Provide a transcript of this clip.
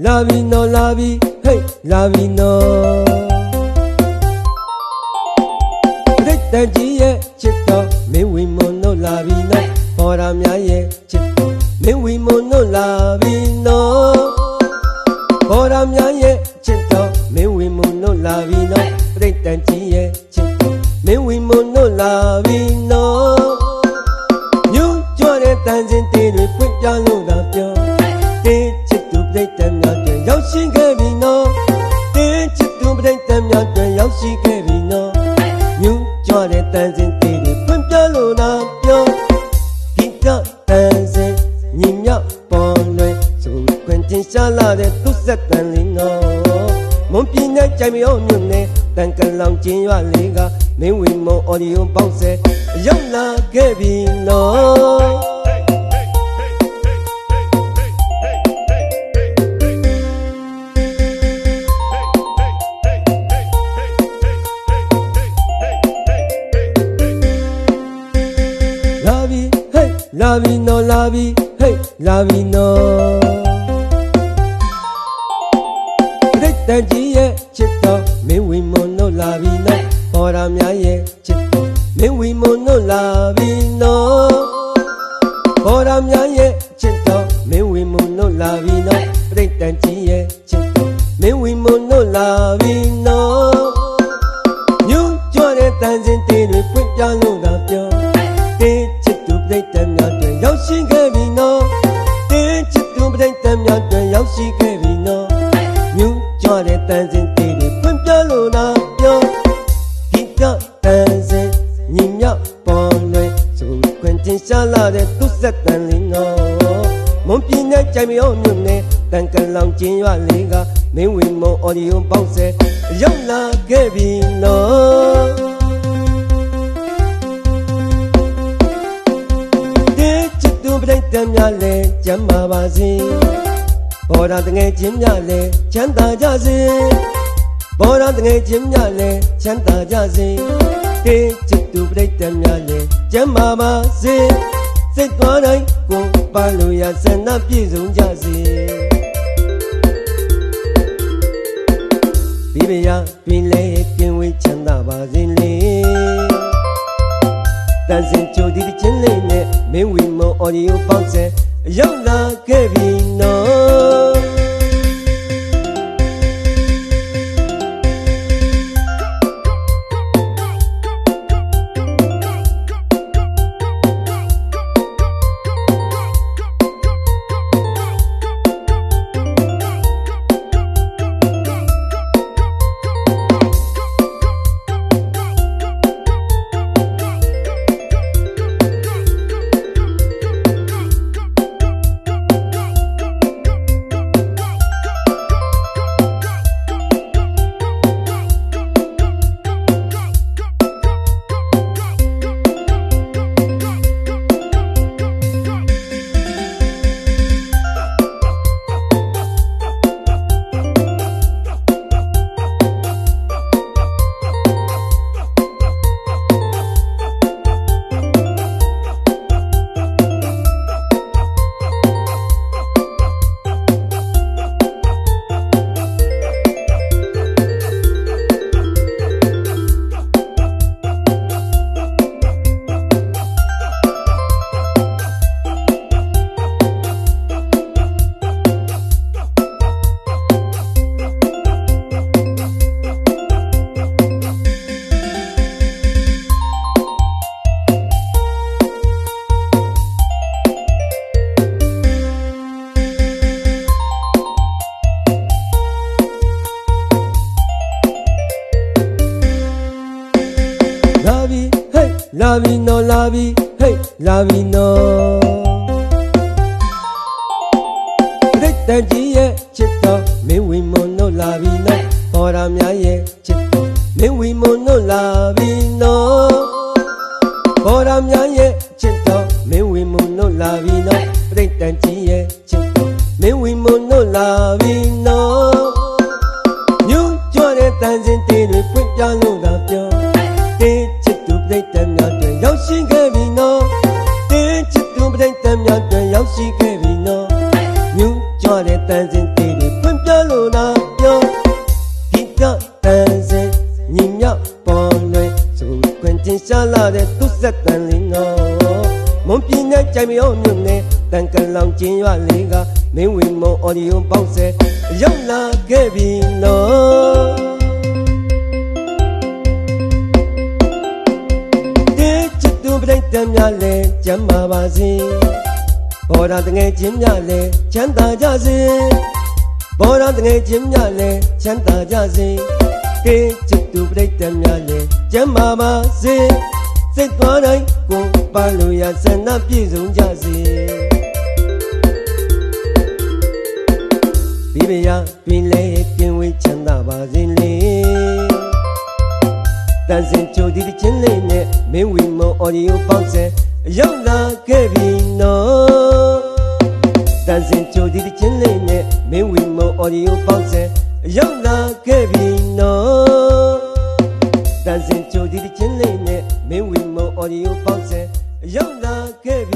လာပြီနော်လာပြီဟေးလာပြီနော်ပရိသတ်ကြီးရဲ့ချစ်တော်မင်းဝီမွန်တို့လာပြီနော်ဟောရများရဲ့ချစ်တော်မင်းဝီမွန်တို့လာပြီနော်ဟောရများရဲ့ချစ်တော်မင်းဝီမွန်တို့လာပြီနော်ပရိသတ်ကြီးရဲ့ချစ်တော်မင်းဝီမွန်တို့လာပြီနော်ညွှန်ကြွတဲ့တန်စင်တေးတွေဖွင့်ပြလို့သာပြောတင်းချစ်သူပရိသတ်များတွေရောက်ရှိခဲ့ပြီနော်တင်းချစ်သူပရိသတ်များတွေရောက်ရှိခဲ့ပြီနော်ညွှန်ကြွတဲ့တန်စင်တေးတွေဖွင့်ပြလို့သာပြောဂီတတန်စင်ညီမြောက်ပေါ်လွယ်ဆိုခွင့်တင်ရှာလာတဲ့သူဆက်တန်လေးနော်မွန်ပြည်နယ်ကြိုင်မြောင်းမြို့နယ်တန်ကလောင်ကျင်းရွာလေးကမင်းဝီမွန်အော်ဒီယိုပေါင်းဆဲရောက်လာခဲ့ပြီနော်လာပြီဟေးလာပြီနော်လာပြီဟေးလာပြီနော်ပရိသတ်ကြီးရဲ့ချစ်တော်မင်းဝီမွန်တို့လာပြီနော်ဟောရများရဲ့ချစ်တော်မင်းဝီမွန်တို့လာပြီနော်ဟောရများရဲ့ချစ်တော်မင်းဝီမွန်တို့လာပြီနော်ပရိသတ်ကြီးရဲ့ချစ်တော်မင်းဝီမွန်တို့လာပြီနော်ညွှန်ကြွတဲ့တန်စင်တေးတွေဖွင့်ပြလို့သာပြောတင်းချစ်သူပရိသတ်များတွေရောက်ရှိခဲ့ပြီနော်တင်းချစ်သူပရိသတ်များတွေရောက်ရှိခဲ့ပြီနော်ညွှန်ကြွတဲ့တန်စင်တေးတွေဖွင့်ပြလို့သာပြောဂီတတန်စင်ညီမြောက်ပေါ်လွယ်ဆိုခွင့်တင်ရှာလာတဲ့သူဆက်တန်လေးနော်မွန်ပြည်နယ်ကြိုင်မြောင်းမြို့နယ်တန်ကလောင်ကျင်းရွာလေးကမင်းဝီမွန်အော်ဒီယိုပေါင်းဆဲရောက်လာခဲ့ပြီနော်ပရိသတ်များလည်းကျမ်းမာပါစေဘောရတငယ်ချင်းများလည်းချမ်းသာကြစေဘောရတငယ်ချင်းများလည်းချမ်းသာကြစေတင်းချစ်သူပရိသတ်များလည်းကျမ်းမာပါစေစိတ်သွားတိုင်းကိုပါလို့ရဆန္ဒပြည့်စုံကြစေဒီမယာပင်လေကင်းဝေးချမ်းသာပါစေလေတန်စင်ချိုဒီချင်းလေးနဲ့မင်းဝီမွန်အော်ဒီယိုပေါင်းဆဲရောက်လာခဲ့ပြီနော်လာပြီနော်လာပြီဟေးလာပြီနော်ပရိသတ်ကြီးရဲ့ချစ်တော်မင်းဝီမွန်တို့လာပြီနော်ဟောရများရဲ့ချစ်တော်မင်းဝီမွန်တို့လာပြီနော်ဟောရများရဲ့ချစ်တော်မင်းဝီမွန်တို့လာပြီနော်ပရိသတ်ကြီးရဲ့ချစ်တော်မင်းဝီမွန်တို့လာပြီနော်ညွှန်ကြွတဲ့တန်စင်တေးတွေဖွင့်ပြလို့သာပြောတင်းချစ်သူပရိသတ်များတွေရောက်ရှိခဲ့ပြီနော်တင်းချစ်သူပရိသတ်များတွေရောက်ရှိခဲ့ပြီနော်ညွှန်ကြွတဲ့တန်စင်တေးတွေဖွင့် တဲ့သူဆက်တန်လေးနော်မွန်ပြည်နယ်ကြိုင်မြောင်းမြို့နယ်တန်ကန်လောင်ကျင်းရွာလေးကမင်းဝင်မုံအော်ဒီယိုပေါက်ဆဲရောက်လာခဲ့ပြီနော်ဒီချစ်သူပြိတ္တများလဲကျမ်းပါပါစေဘော်ဒါတငယ်ချင်းများလဲချမ်းသာကြစေဘော်ဒါတငယ်ချင်းများလဲချမ်းသာကြစေဒီချစ်သူပြိတ္တများလဲကျမ်းပါပါစေစိတ်သွားတိုင်းကိုပါလို့ရဆန္ဒပြည့်စုံကြစေဒီမယာတွင်လဲကင်းဝေးချမ်းသာပါစေလေတန်စင်ချိုဒီချင်းလေးနဲ့မင်းဝီမုံအော်ဒီယိုပေါက်ဆဲရောက်လာခဲ့ပြီနော်တန်စင်ချိုဒီချင်းလေးနဲ့မင်းဝီမုံအော်ဒီယိုပေါက်ဆဲရောက်လာခဲ့ပြီနော်တန်စင်ချိုဒီချင်းလေးနဲ့မင်းဝီမုံအော်ဒီယိုပေါက်ဆဲရောက်လာခဲ့ပြီ